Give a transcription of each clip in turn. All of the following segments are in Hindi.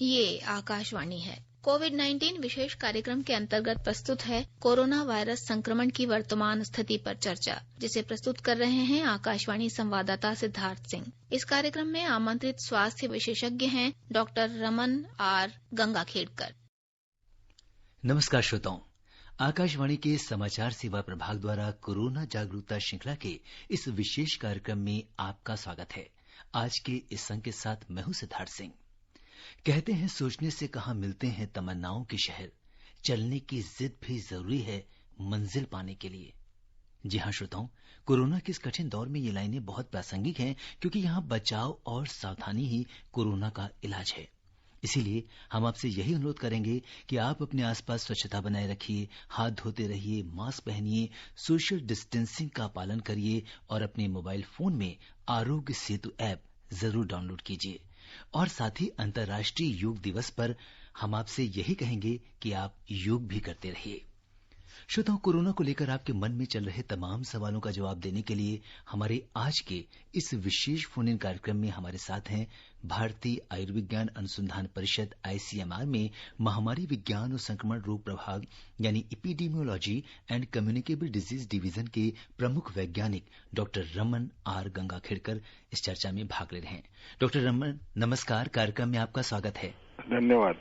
ये आकाशवाणी है। कोविड-19 विशेष कार्यक्रम के अंतर्गत प्रस्तुत है कोरोना वायरस संक्रमण की वर्तमान स्थिति पर चर्चा, जिसे प्रस्तुत कर रहे हैं आकाशवाणी संवाददाता सिद्धार्थ सिंह। इस कार्यक्रम में आमंत्रित स्वास्थ्य विशेषज्ञ हैं डॉक्टर रमन आर गंगाखेड़कर। नमस्कार श्रोताओं, आकाशवाणी के समाचार सेवा प्रभाग द्वारा कोरोना जागरूकता श्रृंखला के इस विशेष कार्यक्रम में आपका स्वागत है। आज के इस अंक के साथ मैं हूं सिद्धार्थ सिंह। कहते हैं सोचने से कहाँ मिलते हैं तमन्नाओं के शहर, चलने की जिद भी जरूरी है मंजिल पाने के लिए। जी हाँ श्रोताओं, कोरोना के इस कठिन दौर में ये लाइनें बहुत प्रासंगिक हैं, क्योंकि यहाँ बचाव और सावधानी ही कोरोना का इलाज है। इसीलिए हम आपसे यही अनुरोध करेंगे कि आप अपने आसपास स्वच्छता बनाए रखिए, हाथ धोते रहिए, मास्क पहनिए, सोशल डिस्टेंसिंग का पालन करिए और अपने मोबाइल फोन में आरोग्य सेतु ऐप जरूर डाउनलोड कीजिए। और साथ ही अंतर्राष्ट्रीय योग दिवस पर हम आपसे यही कहेंगे कि आप योग भी करते रहिए। श्रोताओं, कोरोना को लेकर आपके मन में चल रहे तमाम सवालों का जवाब देने के लिए हमारे आज के इस विशेष फोन इन कार्यक्रम में हमारे साथ हैं भारतीय आयुर्विज्ञान अनुसंधान परिषद ICMR में महामारी विज्ञान और संक्रमण रोग प्रभाग यानी epidemiology and communicable disease division के प्रमुख वैज्ञानिक डॉक्टर रमन आर गंगाखेड़कर इस चर्चा में भाग ले रहे हैं। डॉक्टर रमन, नमस्कार, कार्यक्रम में आपका स्वागत है। धन्यवाद।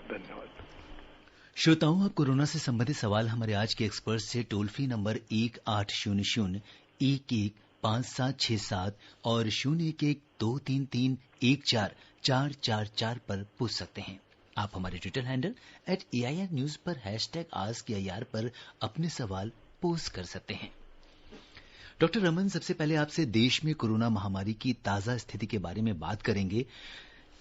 श्रोताओं, अब कोरोना से संबंधित सवाल हमारे आज के एक्सपर्ट से टोल फ्री नंबर 1800-11-5767 और 0112331444 पर पूछ सकते हैं। आप हमारे ट्विटर हैंडल @AIR न्यूज पर #AskAIR पर अपने सवाल पोस्ट कर सकते हैं। डॉक्टर रमन, सबसे पहले आपसे देश में कोरोना महामारी की ताजा स्थिति के बारे में बात करेंगे।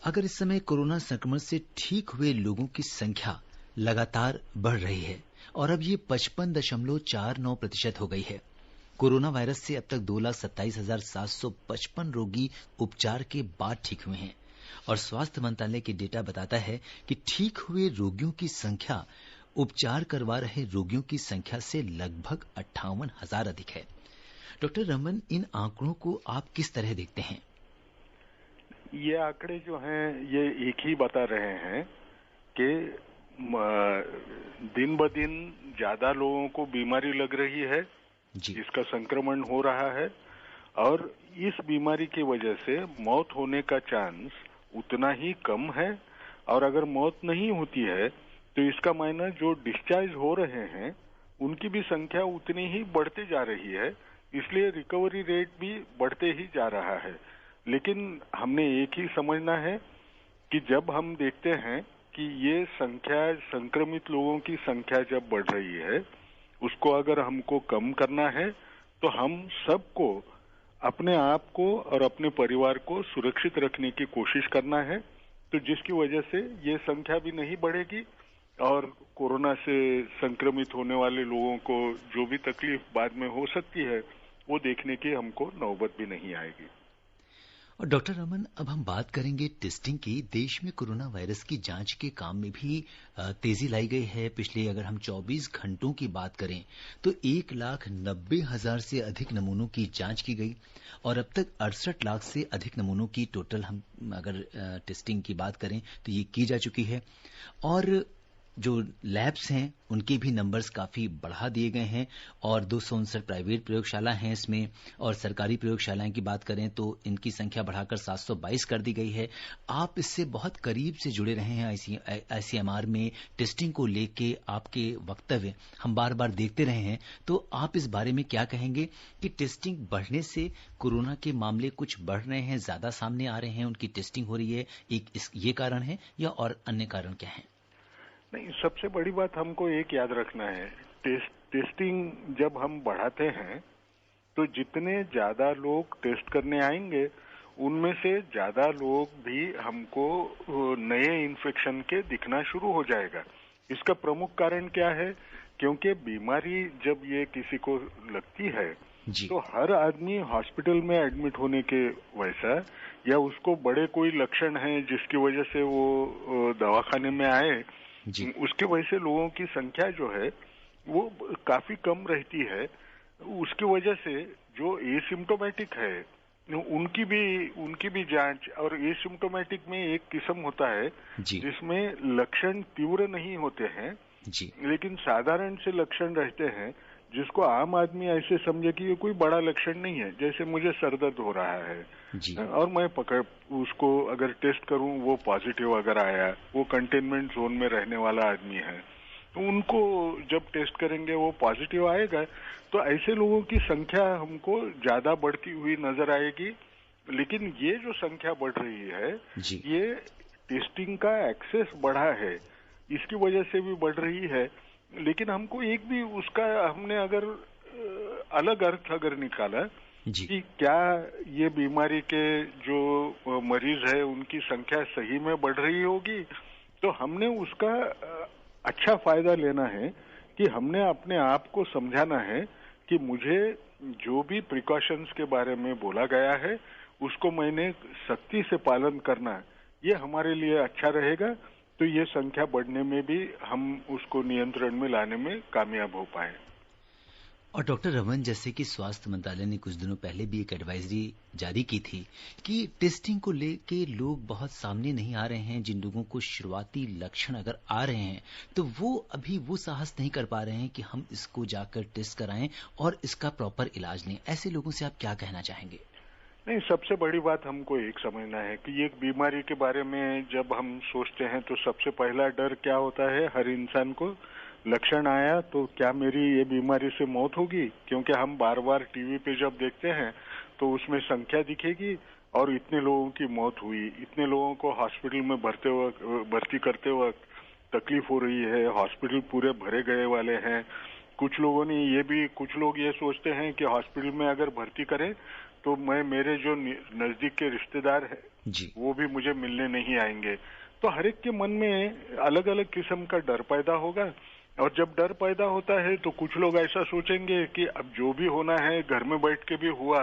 अगर इस समय कोरोना संक्रमण से ठीक हुए लोगों की संख्या लगातार बढ़ रही है और अब ये 55.49% हो गई है। कोरोना वायरस से अब तक 2,27,755 रोगी उपचार के बाद ठीक हुए हैं और स्वास्थ्य मंत्रालय के डेटा बताता है कि ठीक हुए रोगियों की संख्या उपचार करवा रहे रोगियों की संख्या से लगभग 58,000 अधिक है। डॉक्टर रमन, इन आंकड़ों को आप किस तरह देखते हैं? ये आंकड़े जो हैं ये एक ही बता रहे हैं कि दिन ब दिन ज्यादा लोगों को बीमारी लग रही है, इसका संक्रमण हो रहा है और इस बीमारी की वजह से मौत होने का चांस उतना ही कम है। और अगर मौत नहीं होती है तो इसका मायना जो डिस्चार्ज हो रहे हैं उनकी भी संख्या उतनी ही बढ़ते जा रही है, इसलिए रिकवरी रेट भी बढ़ते ही जा रहा है। लेकिन हमने एक ही समझना है कि जब हम देखते हैं कि ये संख्या, संक्रमित लोगों की संख्या जब बढ़ रही है, उसको अगर हमको कम करना है तो हम सबको अपने आप को और अपने परिवार को सुरक्षित रखने की कोशिश करना है, तो जिसकी वजह से ये संख्या भी नहीं बढ़ेगी और कोरोना से संक्रमित होने वाले लोगों को जो भी तकलीफ बाद में हो सकती है वो देखने की हमको नौबत भी नहीं आएगी। और डॉक्टर रमन, अब हम बात करेंगे टेस्टिंग की। देश में कोरोना वायरस की जांच के काम में भी तेजी लाई गई है। पिछले अगर हम 24 घंटों की बात करें तो 1,90,000 से अधिक नमूनों की जांच की गई और अब तक 68 लाख से अधिक नमूनों की टोटल हम अगर टेस्टिंग की बात करें तो ये की जा चुकी है। और जो लैब्स हैं उनके भी नंबर्स काफी बढ़ा दिए गए हैं और 259 प्राइवेट प्रयोगशाला हैं इसमें, और सरकारी प्रयोगशालाएं की बात करें तो इनकी संख्या बढ़ाकर 722 कर दी गई है। आप इससे बहुत करीब से जुड़े रहे हैं ICMR में, टेस्टिंग को लेके आपके वक्तव्य हम बार बार देखते रहे हैं, तो आप इस बारे में क्या कहेंगे कि टेस्टिंग बढ़ने से कोरोना के मामले कुछ बढ़ रहे हैं, ज्यादा सामने आ रहे हैं, उनकी टेस्टिंग हो रही है, ये कारण है या और अन्य कारण क्या है? नहीं, सबसे बड़ी बात हमको एक याद रखना है, टेस्टिंग जब हम बढ़ाते हैं तो जितने ज्यादा लोग टेस्ट करने आएंगे उनमें से ज्यादा लोग भी हमको नए इन्फेक्शन के दिखना शुरू हो जाएगा। इसका प्रमुख कारण क्या है? क्योंकि बीमारी जब ये किसी को लगती है तो हर आदमी हॉस्पिटल में एडमिट होने के वैसा या उसको बड़े कोई लक्षण हैं जिसकी वजह से वो दवाखाने में आए, उसके वजह से लोगों की संख्या जो है वो काफी कम रहती है। उसकी वजह से जो एसिम्प्टोमेटिक है उनकी भी जांच। और एसिम्प्टोमेटिक में एक किस्म होता है जिसमें लक्षण तीव्र नहीं होते हैं लेकिन साधारण से लक्षण रहते हैं, जिसको आम आदमी ऐसे समझे कि ये कोई बड़ा लक्षण नहीं है। जैसे मुझे सर दर्द हो रहा है और मैं उसको अगर टेस्ट करूं वो पॉजिटिव अगर आया, वो कंटेनमेंट जोन में रहने वाला आदमी है, तो उनको जब टेस्ट करेंगे वो पॉजिटिव आएगा, तो ऐसे लोगों की संख्या हमको ज्यादा बढ़ती हुई नजर आएगी। लेकिन ये जो संख्या बढ़ रही है ये टेस्टिंग का एक्सेस बढ़ा है, इसकी वजह से भी बढ़ रही है। लेकिन हमको एक भी उसका हमने अगर अलग अर्थ अगर निकाला कि क्या ये बीमारी के जो मरीज है उनकी संख्या सही में बढ़ रही होगी, तो हमने उसका अच्छा फायदा लेना है कि हमने अपने आप को समझाना है कि मुझे जो भी प्रिकॉशंस के बारे में बोला गया है उसको मैंने सख्ती से पालन करना, ये हमारे लिए अच्छा रहेगा। तो ये संख्या बढ़ने में भी हम उसको नियंत्रण में लाने में कामयाब हो पाए। और डॉक्टर रमन, जैसे कि स्वास्थ्य मंत्रालय ने कुछ दिनों पहले भी एक एडवाइजरी जारी की थी कि टेस्टिंग को लेके लोग बहुत सामने नहीं आ रहे हैं। जिन लोगों को शुरुआती लक्षण अगर आ रहे हैं तो वो अभी वो साहस नहीं कर पा रहे हैं कि हम इसको जाकर टेस्ट कराएं और इसका प्रॉपर इलाज लें। ऐसे लोगों से आप क्या कहना चाहेंगे? नहीं, सबसे बड़ी बात हमको एक समझना है कि एक बीमारी के बारे में जब हम सोचते हैं तो सबसे पहला डर क्या होता है, हर इंसान को लक्षण आया तो क्या मेरी ये बीमारी से मौत होगी? क्योंकि हम बार बार टीवी पे जब देखते हैं तो उसमें संख्या दिखेगी और इतने लोगों की मौत हुई, इतने लोगों को हॉस्पिटल में भर्ती करते वक्त तकलीफ हो रही है, हॉस्पिटल पूरे भरे गए वाले हैं। कुछ लोग ये सोचते हैं कि हॉस्पिटल में अगर भर्ती करें तो मेरे जो नजदीक के रिश्तेदार हैं वो भी मुझे मिलने नहीं आएंगे। तो हर एक के मन में अलग अलग किस्म का डर पैदा होगा, और जब डर पैदा होता है तो कुछ लोग ऐसा सोचेंगे कि अब जो भी होना है घर में बैठ के भी हुआ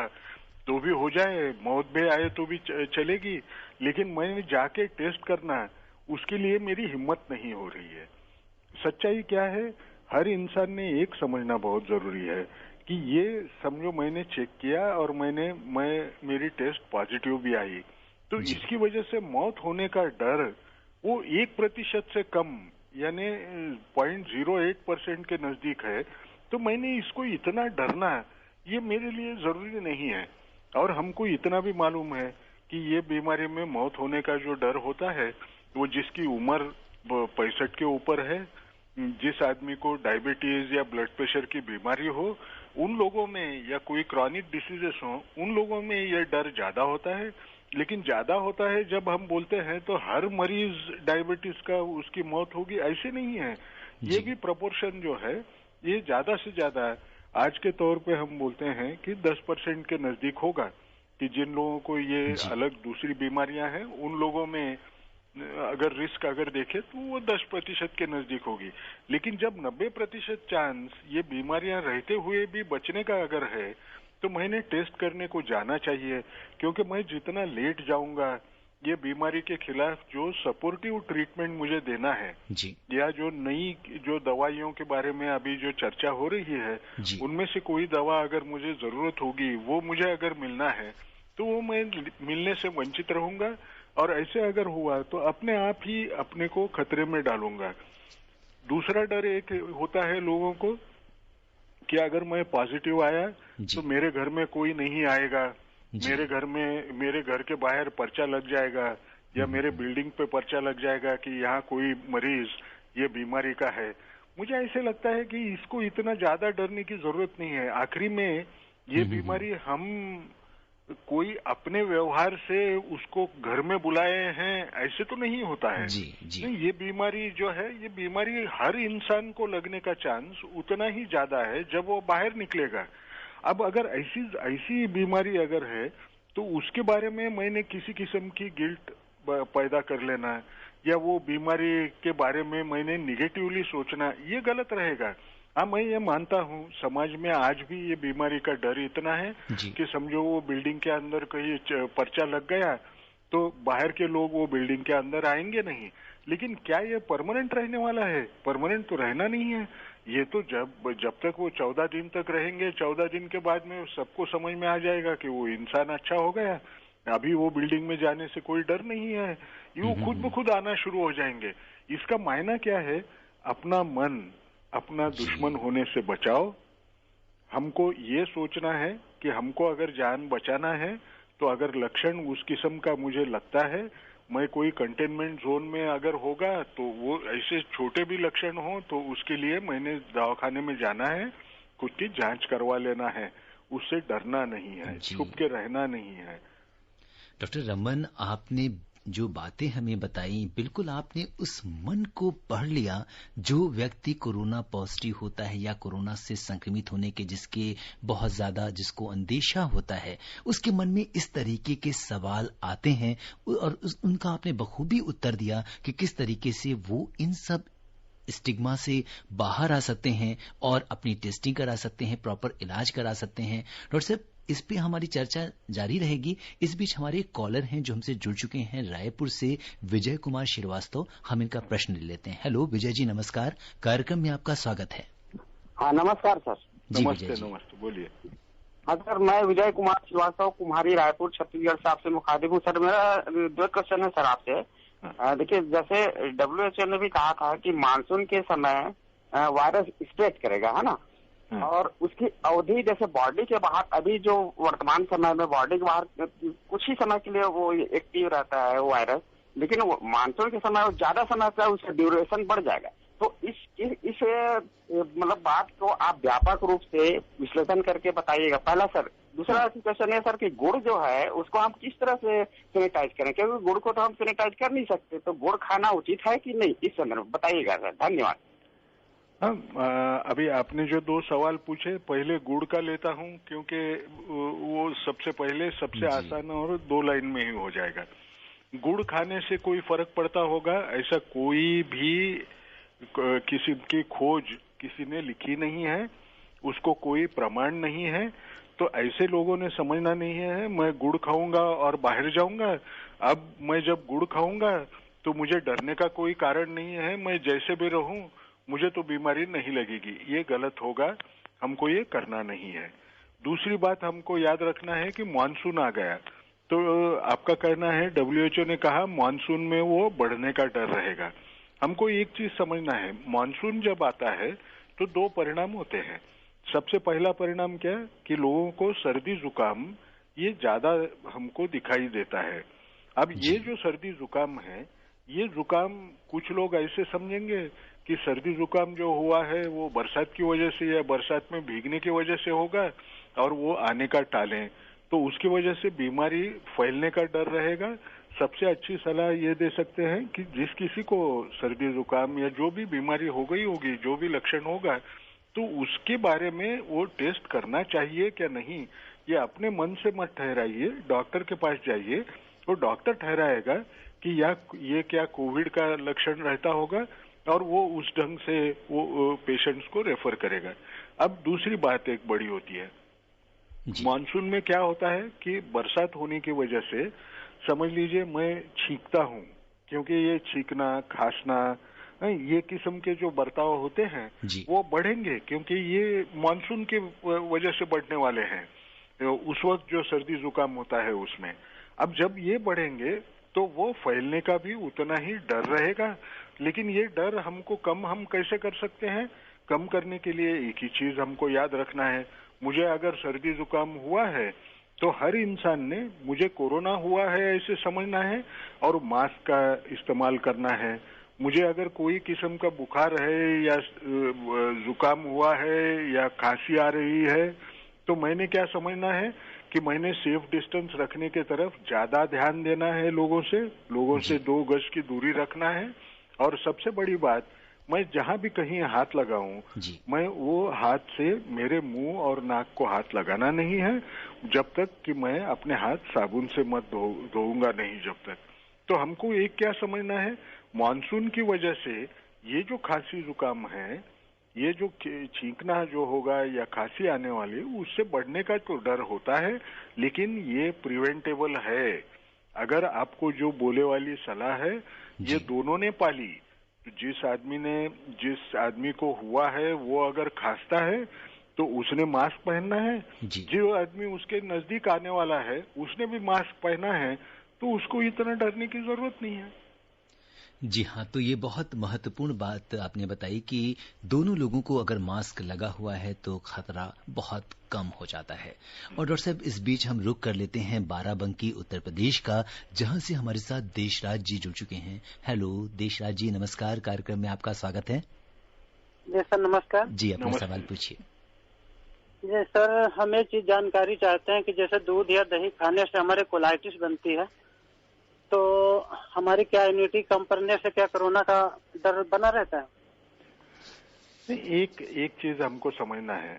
तो भी हो जाए, मौत भी आए तो भी चलेगी, लेकिन मैंने जाके टेस्ट करना, उसके लिए मेरी हिम्मत नहीं हो रही है। सच्चाई क्या है, हर इंसान ने एक समझना बहुत जरूरी है कि ये समझो मैंने चेक किया और मेरी टेस्ट पॉजिटिव भी आई, तो इसकी वजह से मौत होने का डर वो 1% से कम यानी 0.08% के नजदीक है। तो मैंने इसको इतना डरना ये मेरे लिए जरूरी नहीं है। और हमको इतना भी मालूम है कि ये बीमारी में मौत होने का जो डर होता है वो जिसकी उम्र 65 के ऊपर है, जिस आदमी को डायबिटीज या ब्लड प्रेशर की बीमारी हो उन लोगों में, या कोई क्रॉनिक डिसीजेस हो उन लोगों में ये डर ज्यादा होता है। लेकिन ज्यादा होता है जब हम बोलते हैं तो हर मरीज डायबिटीज का उसकी मौत होगी, ऐसे नहीं है। ये भी प्रोपोर्शन जो है ये ज्यादा से ज्यादा आज के तौर पे हम बोलते हैं कि 10% के नजदीक होगा कि जिन लोगों को ये अलग दूसरी बीमारियां हैं उन लोगों में अगर रिस्क अगर देखे तो वो 10% के नजदीक होगी। लेकिन जब 90% चांस ये बीमारियां रहते हुए भी बचने का अगर है तो मैंने टेस्ट करने को जाना चाहिए, क्योंकि मैं जितना लेट जाऊंगा ये बीमारी के खिलाफ जो सपोर्टिव ट्रीटमेंट मुझे देना है या जो नई जो दवाइयों के बारे में अभी जो चर्चा हो रही है उनमें से कोई दवा अगर मुझे जरूरत होगी वो मुझे अगर मिलना है तो वो मैं मिलने से वंचित रहूंगा, और ऐसे अगर हुआ तो अपने आप ही अपने को खतरे में डालूंगा। दूसरा डर एक होता है लोगों को कि अगर मैं पॉजिटिव आया तो मेरे घर में कोई नहीं आएगा, मेरे घर के बाहर पर्चा लग जाएगा या मेरे बिल्डिंग पे पर्चा लग जाएगा कि यहाँ कोई मरीज ये बीमारी का है। मुझे ऐसे लगता है कि इसको इतना ज्यादा डरने की जरूरत नहीं है। आखिरी में ये बीमारी हम कोई अपने व्यवहार से उसको घर में बुलाए हैं ऐसे तो नहीं होता है। नहीं, ये बीमारी जो है ये बीमारी हर इंसान को लगने का चांस उतना ही ज्यादा है जब वो बाहर निकलेगा। अब अगर ऐसी बीमारी अगर है तो उसके बारे में मैंने किसी किस्म की गिल्ट पैदा कर लेना या वो बीमारी के बारे में मैंने निगेटिवली सोचना ये गलत रहेगा। हाँ, मैं ये मानता हूँ समाज में आज भी ये बीमारी का डर इतना है कि समझो वो बिल्डिंग के अंदर कहीं पर्चा लग गया तो बाहर के लोग वो बिल्डिंग के अंदर आएंगे नहीं। लेकिन क्या ये परमानेंट रहने वाला है? परमानेंट तो रहना नहीं है। ये तो जब तक वो 14 दिन तक रहेंगे, 14 दिन के बाद में सबको समझ में आ जाएगा कि वो इंसान अच्छा हो गया, अभी वो बिल्डिंग में जाने से कोई डर नहीं है, यूं खुद ब खुद आना शुरू हो जाएंगे। इसका मायना क्या है? अपना मन अपना दुश्मन होने से बचाओ। हमको ये सोचना है कि हमको अगर जान बचाना है तो अगर लक्षण उस किस्म का मुझे लगता है, मैं कोई कंटेनमेंट जोन में अगर होगा तो वो ऐसे छोटे भी लक्षण हो तो उसके लिए मैंने दवाखाने में जाना है, खुद की जांच करवा लेना है, उससे डरना नहीं है, छुप के रहना नहीं है। डॉक्टर रमन, आपने जो बातें हमें बताई, बिल्कुल आपने उस मन को पढ़ लिया जो व्यक्ति कोरोना पॉजिटिव होता है या कोरोना से संक्रमित होने के जिसके बहुत ज्यादा जिसको अंदेशा होता है, उसके मन में इस तरीके के सवाल आते हैं और उनका आपने बखूबी उत्तर दिया कि किस तरीके से वो इन सब स्टिग्मा से बाहर आ सकते हैं और अपनी टेस्टिंग करा सकते हैं, प्रॉपर इलाज करा सकते हैं। डॉक्टर साहब, इस पे हमारी चर्चा जारी रहेगी। इस बीच हमारे कॉलर हैं जो हमसे जुड़ चुके हैं रायपुर से, विजय कुमार श्रीवास्तव। हम इनका प्रश्न ले लेते हैं। हेलो विजय जी, नमस्कार, कार्यक्रम में आपका स्वागत है। हाँ नमस्कार सर। जी नमस्ते नमस्ते, बोलिए। हाँ सर, मैं विजय कुमार श्रीवास्तव, कुम्हारी, रायपुर, छत्तीसगढ़ से आपसे मुखातिब हूँ। सर मेरा 2 क्वेश्चन है सर आपसे। देखिए, जैसे WHO ने भी कहा था कि मानसून के समय वायरस स्प्रेड करेगा, है ना, और उसकी अवधि जैसे बॉडी के बाहर, अभी जो वर्तमान समय में बॉडी के बाहर कुछ ही समय के लिए वो एक्टिव रहता है वो वायरस, लेकिन मानसून के समय ज्यादा समय का उसका ड्यूरेशन बढ़ जाएगा। तो इस मतलब बात को आप व्यापक रूप से विश्लेषण करके बताइएगा, पहला सर। दूसरा क्वेश्चन है सर कि गुड़ जो है उसको हम किस तरह से सैनिटाइज करें, क्योंकि गुड़ को तो हम सैनिटाइज कर नहीं सकते, तो गुड़ खाना उचित है कि नहीं, इस संदर्भ में बताइएगा सर। धन्यवाद। हाँ, अभी आपने जो 2 सवाल पूछे, पहले गुड़ का लेता हूँ क्योंकि वो सबसे पहले सबसे आसान और 2 लाइन में ही हो जाएगा। गुड़ खाने से कोई फर्क पड़ता होगा ऐसा कोई भी किसी की खोज किसी ने लिखी नहीं है, उसको कोई प्रमाण नहीं है। तो ऐसे लोगों ने समझना नहीं है मैं गुड़ खाऊंगा और बाहर जाऊंगा, अब मैं जब गुड़ खाऊंगा तो मुझे डरने का कोई कारण नहीं है, मैं जैसे भी रहूं मुझे तो बीमारी नहीं लगेगी। ये गलत होगा, हमको ये करना नहीं है। दूसरी बात हमको याद रखना है कि मानसून आ गया, तो आपका कहना है WHO ने कहा मानसून में वो बढ़ने का डर रहेगा। हमको एक चीज समझना है, मानसून जब आता है तो 2 परिणाम होते हैं। सबसे पहला परिणाम क्या है कि लोगों को सर्दी जुकाम ये ज्यादा हमको दिखाई देता है। अब ये जो सर्दी जुकाम है, ये जुकाम कुछ लोग ऐसे समझेंगे कि सर्दी जुकाम जो हुआ है वो बरसात की वजह से या बरसात में भीगने की वजह से होगा और वो आने का टालें, तो उसकी वजह से बीमारी फैलने का डर रहेगा। सबसे अच्छी सलाह ये दे सकते हैं कि जिस किसी को सर्दी जुकाम या जो भी बीमारी हो गई होगी, जो भी लक्षण होगा, तो उसके बारे में वो टेस्ट करना चाहिए क्या नहीं, ये अपने मन से मत ठहराइए, डॉक्टर के पास जाइए, वो डॉक्टर ठहराएगा कि ये क्या कोविड का लक्षण रहता होगा और वो उस ढंग से वो पेशेंट्स को रेफर करेगा। अब दूसरी बात एक बड़ी होती है, मानसून में क्या होता है कि बरसात होने की वजह से समझ लीजिए मैं छींकता हूँ, क्योंकि ये छींकना खांसना ये किस्म के जो बर्ताव होते हैं वो बढ़ेंगे, क्योंकि ये मानसून की वजह से बढ़ने वाले हैं। उस वक्त जो सर्दी जुकाम होता है उसमें, अब जब ये बढ़ेंगे तो वो फैलने का भी उतना ही डर रहेगा। लेकिन ये डर हमको कम हम कैसे कर सकते हैं? कम करने के लिए एक ही चीज हमको याद रखना है, मुझे अगर सर्दी जुकाम हुआ है तो हर इंसान ने मुझे कोरोना हुआ है ऐसे समझना है और मास्क का इस्तेमाल करना है। मुझे अगर कोई किस्म का बुखार है या जुकाम हुआ है या खांसी आ रही है तो मैंने क्या समझना है कि मैंने सेफ डिस्टेंस रखने के तरफ ज्यादा ध्यान देना है, लोगों से 2 गज की दूरी रखना है। और सबसे बड़ी बात, मैं जहां भी कहीं हाथ लगाऊं, मैं वो हाथ से मेरे मुंह और नाक को हाथ लगाना नहीं है जब तक कि मैं अपने हाथ साबुन से मत धोऊंगा नहीं जब तक। तो हमको एक क्या समझना है, मानसून की वजह से ये जो खांसी जुकाम है, ये जो छींकना जो होगा या खांसी आने वाली, उससे बढ़ने का तो डर होता है, लेकिन ये प्रिवेंटेबल है। अगर आपको जो बोले वाली सलाह है ये दोनों ने पाली, तो जिस आदमी को हुआ है वो अगर खांसता है तो उसने मास्क पहनना है, जो आदमी उसके नजदीक आने वाला है उसने भी मास्क पहना है, तो उसको इतना डरने की जरूरत नहीं है। जी हाँ, तो ये बहुत महत्वपूर्ण बात आपने बताई कि दोनों लोगों को अगर मास्क लगा हुआ है तो खतरा बहुत कम हो जाता है। और डॉक्टर साहब, इस बीच हम रुक कर लेते हैं बाराबंकी उत्तर प्रदेश का, जहां से हमारे साथ देशराज जी जुड़ चुके हैं। हेलो देशराज जी, नमस्कार, कार्यक्रम में आपका स्वागत है। जी सर, नमस्कार जी, अपना सवाल पूछिए। जी सर, हम एक चीज जानकारी चाहते हैं कि जैसे दूध या दही खाने से हमारे कोलाइटिस बनती है, तो हमारी क्या इम्यूनिटी कम पड़ने से क्या कोरोना का डर बना रहता है? एक चीज हमको समझना है,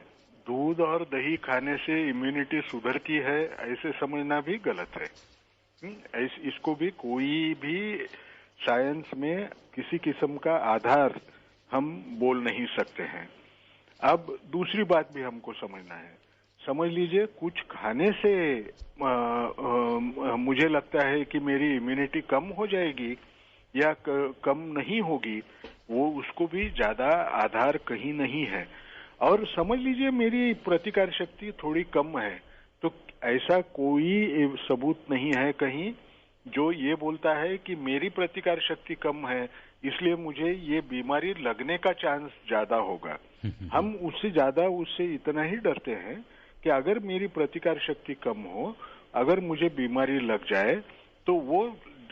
दूध और दही खाने से इम्यूनिटी सुधरती है ऐसे समझना भी गलत है। इसको भी कोई भी साइंस में किसी किस्म का आधार हम बोल नहीं सकते हैं। अब दूसरी बात भी हमको समझना है। समझ लीजिए कुछ खाने से मुझे लगता है कि मेरी इम्यूनिटी कम हो जाएगी या कम नहीं होगी, वो उसको भी ज्यादा आधार कहीं नहीं है। और समझ लीजिए मेरी प्रतिकार शक्ति थोड़ी कम है, तो ऐसा कोई सबूत नहीं है कहीं जो ये बोलता है कि मेरी प्रतिकार शक्ति कम है इसलिए मुझे ये बीमारी लगने का चांस ज्यादा होगा। हम उससे इतना ही डरते हैं कि अगर मेरी प्रतिकार शक्ति कम हो, अगर मुझे बीमारी लग जाए तो वो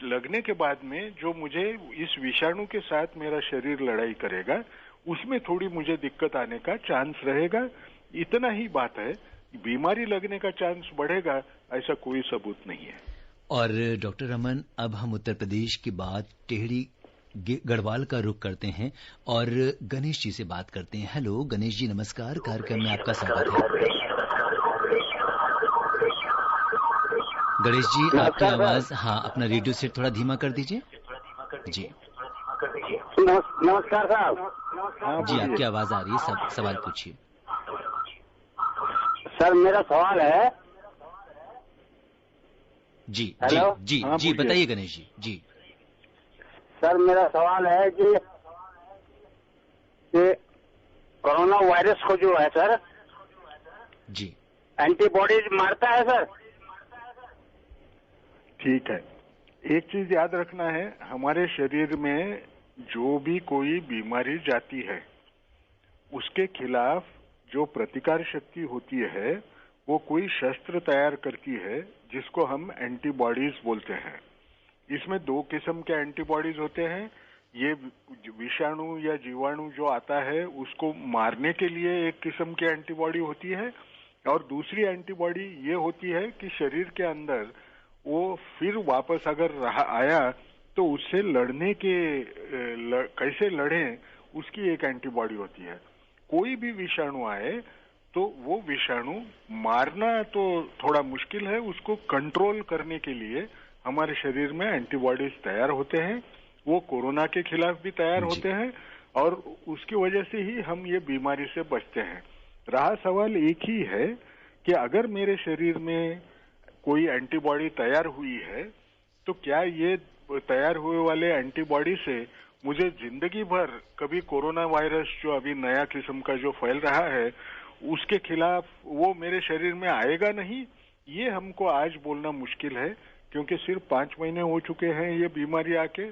लगने के बाद में जो मुझे इस विषाणु के साथ मेरा शरीर लड़ाई करेगा उसमें थोड़ी मुझे दिक्कत आने का चांस रहेगा। इतना ही बात है, बीमारी लगने का चांस बढ़ेगा ऐसा कोई सबूत नहीं है। और डॉक्टर रमन, अब हम उत्तर प्रदेश के बाद टेहरी गढ़वाल का रुख करते हैं और गणेश जी से बात करते हैं। हेलो गणेश जी, नमस्कार, कार्यक्रम में आपका स्वागत है। गणेश जी, आपकी आवाज, हाँ, अपना रेडियो सेट थोड़ा धीमा कर दीजिए। जी नमस्कार साहब। जी, आपकी आवाज आ रही है, सब सवाल पूछिए। सर मेरा सवाल है। जी जी बताइए गणेश जी। जी सर, मेरा सवाल है कि कोरोना वायरस को जो है सर जी एंटीबॉडीज मारता है सर? ठीक है, एक चीज याद रखना है, हमारे शरीर में जो भी कोई बीमारी जाती है उसके खिलाफ जो प्रतिकार शक्ति होती है वो कोई शस्त्र तैयार करती है जिसको हम एंटीबॉडीज बोलते हैं। इसमें दो किस्म के एंटीबॉडीज होते हैं। ये विषाणु या जीवाणु जो आता है उसको मारने के लिए एक किस्म की एंटीबॉडी होती है, और दूसरी एंटीबॉडी ये होती है कि शरीर के अंदर वो फिर वापस अगर आया तो उससे लड़ने के कैसे लड़ें उसकी एक एंटीबॉडी होती है। कोई भी विषाणु आए तो वो विषाणु मारना तो थोड़ा मुश्किल है, उसको कंट्रोल करने के लिए हमारे शरीर में एंटीबॉडीज तैयार होते हैं। वो कोरोना के खिलाफ भी तैयार होते हैं और उसकी वजह से ही हम ये बीमारी से बचते हैं। रहा सवाल एक ही है कि अगर मेरे शरीर में कोई एंटीबॉडी तैयार हुई है तो क्या ये तैयार हुए वाले एंटीबॉडी से मुझे जिंदगी भर कभी कोरोना वायरस जो अभी नया किस्म का जो फैल रहा है उसके खिलाफ वो मेरे शरीर में आएगा नहीं? ये हमको आज बोलना मुश्किल है क्योंकि सिर्फ 5 महीने हो चुके हैं ये बीमारी आके।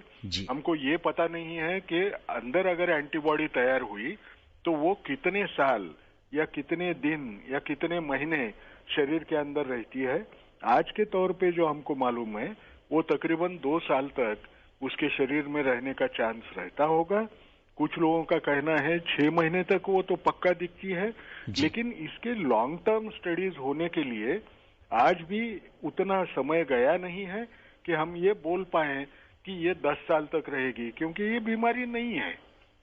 हमको ये पता नहीं है कि अंदर अगर एंटीबॉडी तैयार हुई तो वो कितने साल या कितने दिन या कितने महीने शरीर के अंदर रहती है। आज के तौर पे जो हमको मालूम है वो तकरीबन 2 साल तक उसके शरीर में रहने का चांस रहता होगा। कुछ लोगों का कहना है 6 महीने तक वो तो पक्का दिखती है, लेकिन इसके लॉन्ग टर्म स्टडीज होने के लिए आज भी उतना समय गया नहीं है कि हम ये बोल पाए कि ये 10 साल तक रहेगी, क्योंकि ये बीमारी नहीं है।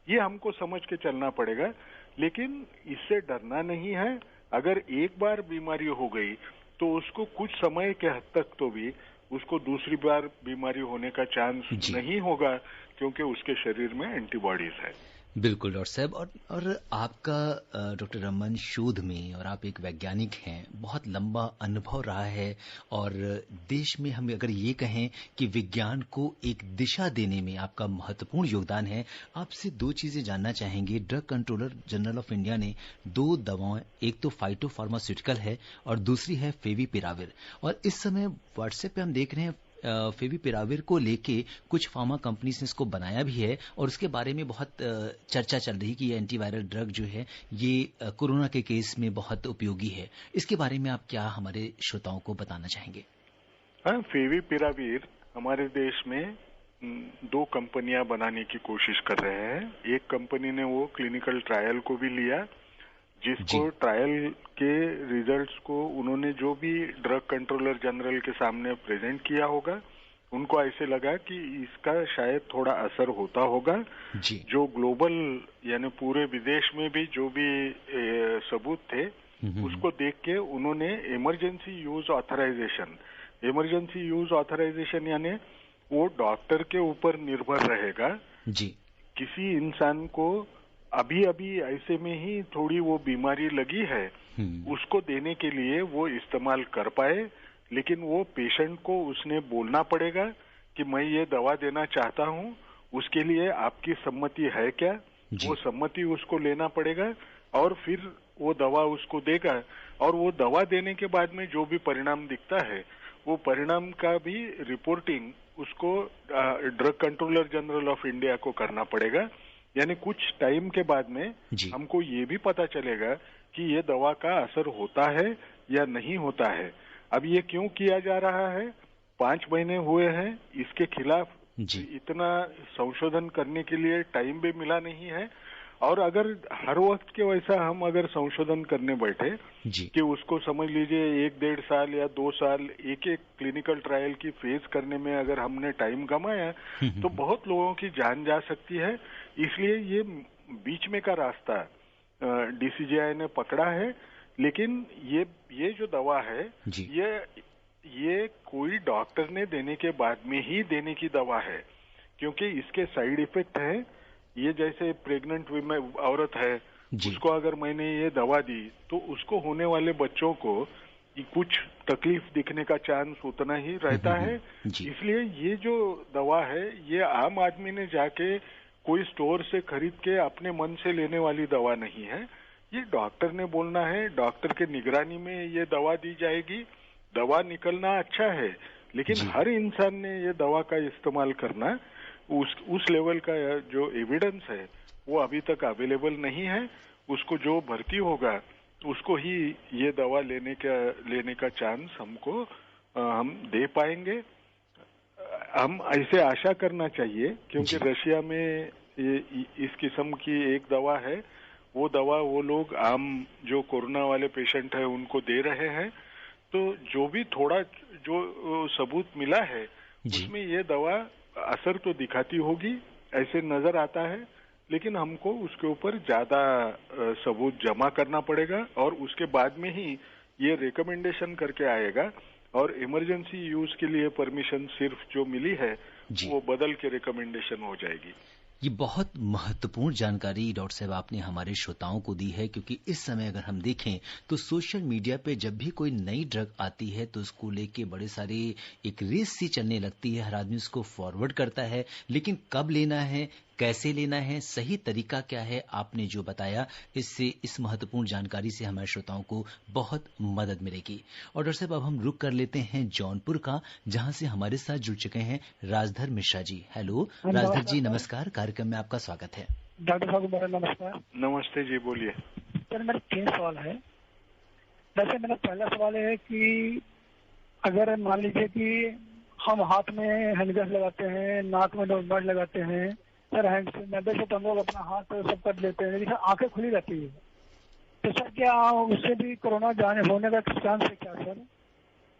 ये हमको समझ के चलना पड़ेगा, लेकिन इससे डरना नहीं है। अगर एक बार बीमारी हो गई तो उसको कुछ समय के हद तक तो भी उसको दूसरी बार बीमारी होने का चांस नहीं होगा क्योंकि उसके शरीर में एंटीबॉडीज है। बिल्कुल डॉक्टर साहब, और आपका डॉक्टर रमन शोध में, और आप एक वैज्ञानिक हैं, बहुत लंबा अनुभव रहा है, और देश में हम अगर ये कहें कि विज्ञान को एक दिशा देने में आपका महत्वपूर्ण योगदान है। आपसे दो चीजें जानना चाहेंगे। Drug controller general of India ने 2 दवाएं, एक तो फाइटोफार्मास्यूटिकल है और दूसरी है फेविपिराविर, और इस समय व्हाट्सएप पे हम देख रहे हैं फेविपिराविर को लेके कुछ फार्मा कंपनीज ने इसको बनाया भी है, और उसके बारे में बहुत चर्चा चल रही कि ये एंटीवायरल ड्रग जो है ये कोरोना के केस में बहुत उपयोगी है। इसके बारे में आप क्या हमारे श्रोताओं को बताना चाहेंगे? हाँ, फेविपिराविर हमारे देश में 2 कंपनियां बनाने की कोशिश कर रहे हैं। एक कंपनी ने वो क्लिनिकल ट्रायल को भी लिया, जिसको ट्रायल के रिजल्ट्स को उन्होंने जो भी ड्रग कंट्रोलर जनरल के सामने प्रेजेंट किया होगा, उनको ऐसे लगा कि इसका शायद थोड़ा असर होता होगा। जो ग्लोबल यानी पूरे विदेश में भी जो भी सबूत थे, उसको देख के उन्होंने इमरजेंसी यूज ऑथराइजेशन यानी वो डॉक्टर के ऊपर निर्भर रहेगा। किसी इंसान को अभी ऐसे में ही थोड़ी वो बीमारी लगी है, उसको देने के लिए वो इस्तेमाल कर पाए, लेकिन वो पेशेंट को उसने बोलना पड़ेगा कि मैं ये दवा देना चाहता हूँ, उसके लिए आपकी सम्मति है क्या? वो सम्मति उसको लेना पड़ेगा, और फिर वो दवा उसको देगा, और वो दवा देने के बाद में जो भी परिणाम दिखता है, वो परिणाम का भी रिपोर्टिंग उसको drug controller general of India को करना पड़ेगा। यानी कुछ टाइम के बाद में हमको ये भी पता चलेगा कि ये दवा का असर होता है या नहीं होता है। अब ये क्यों किया जा रहा है? 5 महीने हुए हैं, इसके खिलाफ इतना संशोधन करने के लिए टाइम भी मिला नहीं है, और अगर हर वक्त के वैसा हम अगर संशोधन करने बैठे कि उसको समझ लीजिए 1-1.5 साल या 2 साल एक क्लिनिकल ट्रायल की फेज करने में अगर हमने टाइम गंवाया, तो बहुत लोगों की जान जा सकती है। इसलिए ये बीच में का रास्ता डीसीजीआई ने पकड़ा है। लेकिन ये जो दवा है, ये कोई डॉक्टर ने देने के बाद में ही देने की दवा है, क्योंकि इसके साइड इफेक्ट हैं। ये जैसे प्रेग्नेंट औरत है, उसको अगर मैंने ये दवा दी तो उसको होने वाले बच्चों को कुछ तकलीफ दिखने का चांस उतना ही रहता है। इसलिए ये जो दवा है, ये आम आदमी ने जाके कोई स्टोर से खरीद के अपने मन से लेने वाली दवा नहीं है। ये डॉक्टर ने बोलना है, डॉक्टर के निगरानी में ये दवा दी जाएगी। दवा निकलना अच्छा है, लेकिन हर इंसान ने ये दवा का इस्तेमाल करना, उस लेवल का जो एविडेंस है वो अभी तक अवेलेबल नहीं है। उसको जो भर्ती होगा उसको ही ये दवा लेने का चांस हम दे पाएंगे। हम ऐसे आशा करना चाहिए, क्योंकि रशिया में इस किस्म की एक दवा है, वो दवा वो लोग आम जो कोरोना वाले पेशेंट है उनको दे रहे हैं। तो जो भी थोड़ा जो सबूत मिला है, उसमें ये दवा असर तो दिखाती होगी, ऐसे नजर आता है, लेकिन हमको उसके ऊपर ज्यादा सबूत जमा करना पड़ेगा, और उसके बाद में ही ये रिकमेंडेशन करके आएगा, और इमरजेंसी यूज के लिए परमिशन सिर्फ जो मिली है वो बदल के रिकमेंडेशन हो जाएगी। ये बहुत महत्वपूर्ण जानकारी डॉक्टर साहब आपने हमारे श्रोताओं को दी है, क्योंकि इस समय अगर हम देखें तो सोशल मीडिया पे जब भी कोई नई ड्रग आती है तो उसको लेके बड़े सारे एक रेस सी चलने लगती है। हर आदमी उसको फॉरवर्ड करता है, लेकिन कब लेना है, कैसे लेना है, सही तरीका क्या है, आपने जो बताया, इससे इस महत्वपूर्ण जानकारी से हमारे श्रोताओं को बहुत मदद मिलेगी। और डॉक्टर साहब अब हम रुक कर लेते हैं जौनपुर का, जहां से हमारे साथ जुड़ चुके हैं राजधर मिश्रा जी। हेलो राजधर जी, नमस्कार, कार्यक्रम में आपका स्वागत है। डॉक्टर साहब मेरा नमस्कार। नमस्ते जी, बोलिए। सर मेरे 3 सवाल है। वैसे मेरा पहला सवाल है कि अगर मान लीजिए कि हम हाथ में हैंडग्लव्स लगाते हैं, नाक में नोजमास्क लगाते हैं, सर हैंड से तो हम लोग अपना हाथ सब कर लेते हैं, लेकिन आंखें खुली रहती है, तो सर क्या उससे भी कोरोना होने का चांस है क्या सर?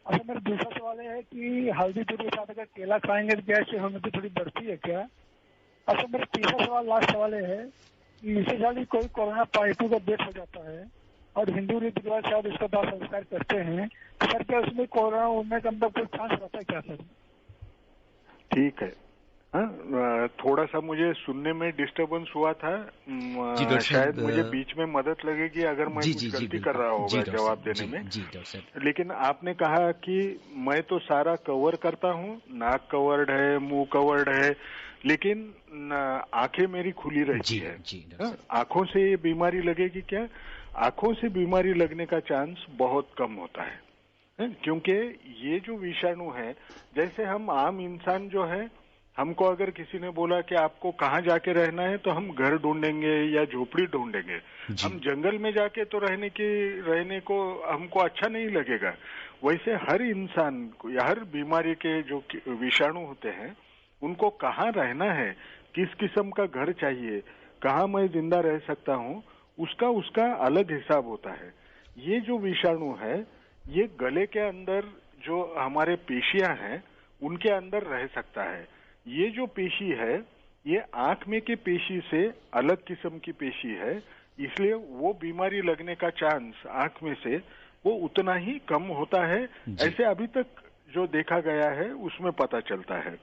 अच्छा, मेरा दूसरा सवाल है कि हल्दी दूध के साथ अगर केला खाएंगे तो गैस से ह्यूमिडिटी थोड़ी बढ़ती है क्या? अच्छा, मेरा तीसरा सवाल लास्ट सवाल है कि इससे जल्दी कोई कोरोना पॉजिटिव का डेथ हो जाता है और हिंदू रीति रिवाज शायद उसका दाह संस्कार करते हैं, तो सर क्या उसमें कोरोना होने का मतलब कोई चांस रहता है क्या सर? ठीक है, थोड़ा सा मुझे सुनने में डिस्टरबेंस हुआ था। शायद मुझे बीच में मदद लगेगी अगर मैं कुछ गलती कर रहा होगा जवाब देने में। लेकिन आपने कहा कि मैं तो सारा कवर करता हूँ, नाक कवर्ड है, मुंह कवर्ड है, लेकिन आंखें मेरी खुली रहती है। आंखों से ये बीमारी लगेगी क्या? आंखों से बीमारी लगने का चांस बहुत कम होता है, क्योंकि ये जो विषाणु है, जैसे हम आम इंसान जो है, हमको अगर किसी ने बोला कि आपको कहाँ जाके रहना है, तो हम घर ढूंढेंगे या झोपड़ी ढूंढेंगे। हम जंगल में जाके तो रहने को हमको अच्छा नहीं लगेगा। वैसे हर इंसान को या हर बीमारी के जो विषाणु होते हैं, उनको कहाँ रहना है, किस किस्म का घर चाहिए, कहाँ मैं जिंदा रह सकता हूँ, उसका अलग हिसाब होता है। ये जो विषाणु है, ये गले के अंदर जो हमारे पेशियां हैं, उनके अंदर रह सकता है। ये जो पेशी है, ये आंख में की पेशी से अलग किस्म की पेशी है, इसलिए वो बीमारी लगने का चांस आंख में से वो उतना ही कम होता है। ऐसे अभी तक जो देखा गया है उसमें पता चलता है।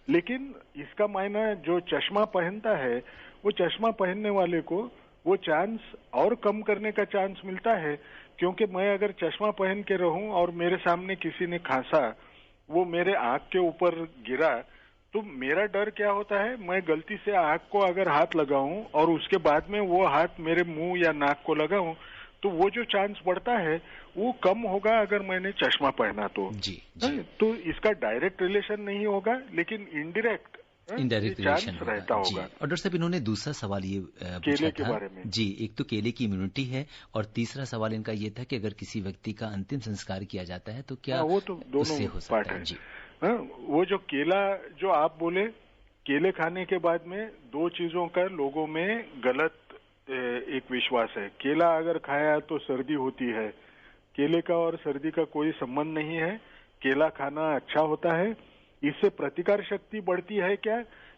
लेकिन इसका मायना जो चश्मा पहनता है, वो चश्मा पहनने वाले को वो चांस और कम करने का चांस मिलता है, क्योंकि मैं अगर चश्मा पहन के रहूं और मेरे सामने किसी ने खांसा, वो मेरे आंख के ऊपर गिरा, तो मेरा डर क्या होता है, मैं गलती से आंख को अगर हाथ लगाऊं और उसके बाद में वो हाथ मेरे मुंह या नाक को लगाऊं, तो वो जो चांस बढ़ता है वो कम होगा अगर मैंने चश्मा पहना तो। तो इसका डायरेक्ट रिलेशन नहीं होगा, लेकिन इनडायरेक्ट रिलेशन रहता होगा। और डॉक्टर साहब, इन्होंने दूसरा सवाल ये केले के बारे में। जी, एक तो केले की इम्यूनिटी है, और तीसरा सवाल इनका ये था कि अगर किसी व्यक्ति का अंतिम संस्कार किया जाता है तो क्या वो तो दोनों हो सकता है। जी, वो जो केला जो आप बोले, केले खाने के बाद में दो चीजों का लोगों में गलत एक विश्वास है। केला अगर खाया तो सर्दी होती है। केले का और सर्दी का कोई संबंध नहीं है। केला खाना अच्छा होता है, इससे प्रतिकार शक्ति बढ़ती है क्या,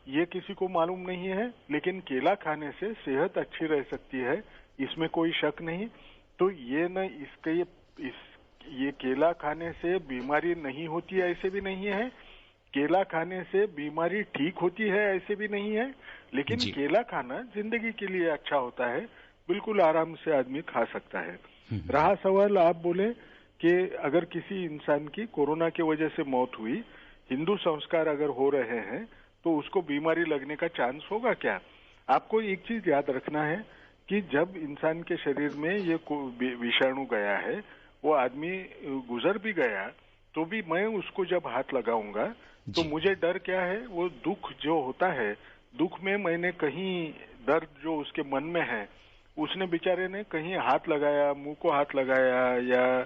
ये किसी को मालूम नहीं है, लेकिन केला खाने से सेहत अच्छी रह सकती है, इसमें कोई शक नहीं। तो ये न ये केला खाने से बीमारी नहीं होती है ऐसे भी नहीं है, केला खाने से बीमारी ठीक होती है ऐसे भी नहीं है, लेकिन केला खाना जिंदगी के लिए अच्छा होता है, बिल्कुल आराम से आदमी खा सकता है। रहा सवाल, आप बोले कि अगर किसी इंसान की कोरोना की वजह से मौत हुई, हिंदू संस्कार अगर हो रहे हैं, तो उसको बीमारी लगने का चांस होगा क्या? आपको एक चीज याद रखना है कि जब इंसान के शरीर में ये विषाणु गया है, वो आदमी गुजर भी गया, तो भी मैं उसको जब हाथ लगाऊंगा तो मुझे डर क्या है, वो दुख जो होता है, दुख में मैंने कहीं दर्द जो उसके मन में है, उसने बेचारे ने कहीं हाथ लगाया, मुंह को हाथ लगाया या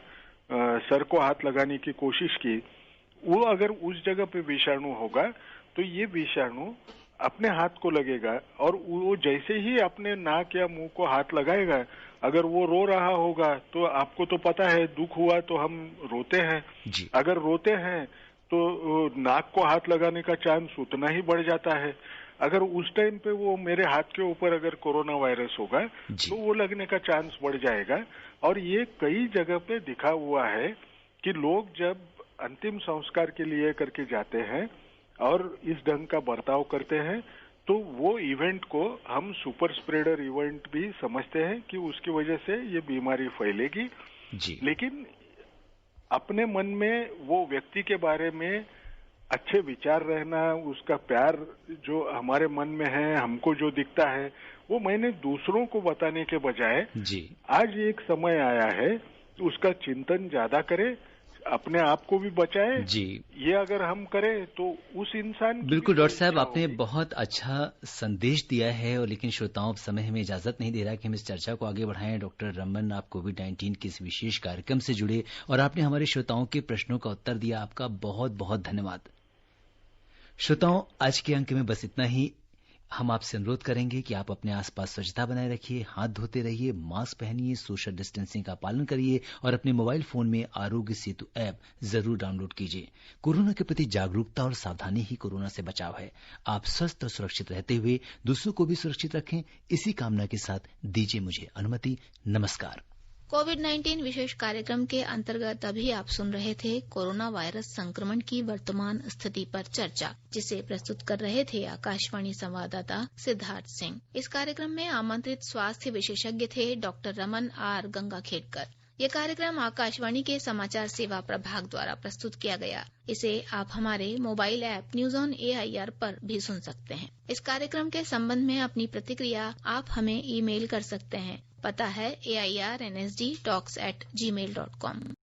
सर को हाथ लगाने की कोशिश की, वो अगर उस जगह पे विषाणु होगा तो ये विषाणु अपने हाथ को लगेगा, और वो जैसे ही अपने नाक या मुंह को हाथ लगाएगा, अगर वो रो रहा होगा तो आपको तो पता है दुख हुआ तो हम रोते हैं, अगर रोते हैं तो नाक को हाथ लगाने का चांस उतना ही बढ़ जाता है। अगर उस टाइम पे वो मेरे हाथ के ऊपर अगर कोरोना वायरस होगा तो वो लगने का चांस बढ़ जाएगा। और ये कई जगह पे दिखा हुआ है कि लोग जब अंतिम संस्कार के लिए करके जाते हैं और इस ढंग का बर्ताव करते हैं, तो वो इवेंट को हम सुपर स्प्रेडर इवेंट भी समझते हैं कि उसकी वजह से ये बीमारी फैलेगी। लेकिन अपने मन में वो व्यक्ति के बारे में अच्छे विचार रहना, उसका प्यार जो हमारे मन में है, हमको जो दिखता है, वो मैंने दूसरों को बताने के बजाय आज एक समय आया है उसका चिंतन ज्यादा करें, अपने आप को भी बचाए। ये अगर हम करें तो उस इंसान बिल्कुल डॉक्टर साहब, आपने बहुत अच्छा संदेश दिया है, और लेकिन श्रोताओं अब समय हमें इजाजत नहीं दे रहा कि हम इस चर्चा को आगे बढ़ाएं। डॉक्टर रमन, आप कोविड-19 के इस विशेष कार्यक्रम से जुड़े और आपने हमारे श्रोताओं के प्रश्नों का उत्तर दिया, आपका बहुत बहुत धन्यवाद। श्रोताओं, आज के अंक में बस इतना ही। हम आपसे अनुरोध करेंगे कि आप अपने आसपास स्वच्छता बनाए रखिए, हाथ धोते रहिए, मास्क पहनिए, सोशल डिस्टेंसिंग का पालन करिए और अपने मोबाइल फोन में आरोग्य सेतु ऐप जरूर डाउनलोड कीजिए। कोरोना के प्रति जागरूकता और सावधानी ही कोरोना से बचाव है। आप स्वस्थ और सुरक्षित रहते हुए दूसरों को भी सुरक्षित रखें, इसी कामना के साथ दीजिए मुझे अनुमति। नमस्कार। कोविड-19 विशेष कार्यक्रम के अंतर्गत अभी आप सुन रहे थे कोरोना वायरस संक्रमण की वर्तमान स्थिति पर चर्चा, जिसे प्रस्तुत कर रहे थे आकाशवाणी संवाददाता सिद्धार्थ सिंह। इस कार्यक्रम में आमंत्रित स्वास्थ्य विशेषज्ञ थे डॉक्टर रमन आर गंगाखेडकर। ये कार्यक्रम आकाशवाणी के समाचार सेवा प्रभाग द्वारा प्रस्तुत किया गया। इसे आप हमारे mobile app news on AIR पर भी सुन सकते हैं। इस कार्यक्रम के संबंध में अपनी प्रतिक्रिया आप हमें ईमेल कर सकते हैं। पता है AIRNSDtalks@gmail.com।